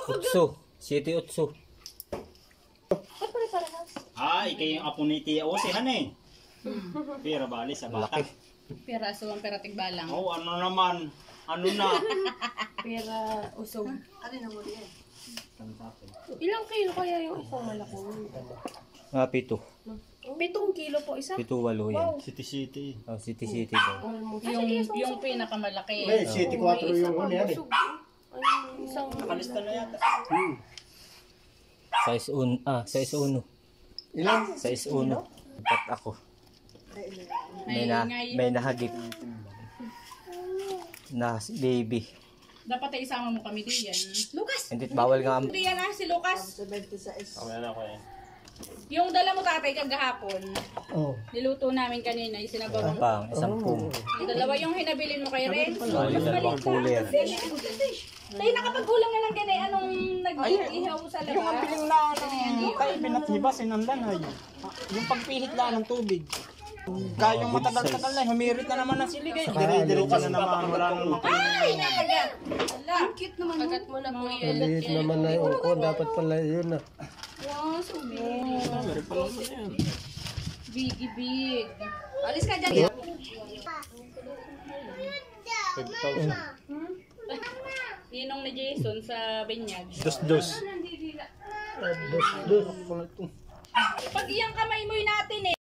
Utso. City Utso. Ay, kayo yung apo ni Tia Ose, eh. Pera bali sa bata. Pera asawang pera tigbalang. Oh, ano naman? Ano na? Pera usog. Ano na mo yan? Ilang kilo kaya yung isang malaki? Mga 7. 7 kilo po isa? 7-8 yan. City. Oh, City daw. Yung pinakamalaki. May City 4 yung ano yan eh. Nakalista na yata. Size 1. Ilang? Size 1. Dapat ako. May nahagip. Na baby. Dapat ay isama mo kami diyan. Lucas! Hindi, bawal nga. Diyan na si Lucas. 76. Okay na ako eh. Yung dala mo tatay kagahapon. Oh. Niluto namin kanina yung sinabawang. Pang isang pung. Yung dalawa yung hinabilin mo kay Ren. Yung dalawang puler. Tayo nakapagkulang na ng ganay anong nag-ihaw sa labas. Yung piling na tayo pinathiba, sinandan ay. Yung pagpihit lang ng tubig. Kayong matagal-tagal na, humirit na naman ang siligay. Dire-diretso na naman, wala naman. Ay, nakagat! Ala, Cute naman. Kagat mo na po yun. Maliit naman na yung ko. Dapat pala yun ah. wow, so big. Big. Alis ka dyan. Ninong ni Jason sa binyag. Dos. Dos. Pag iyang kamay mo'y natin eh.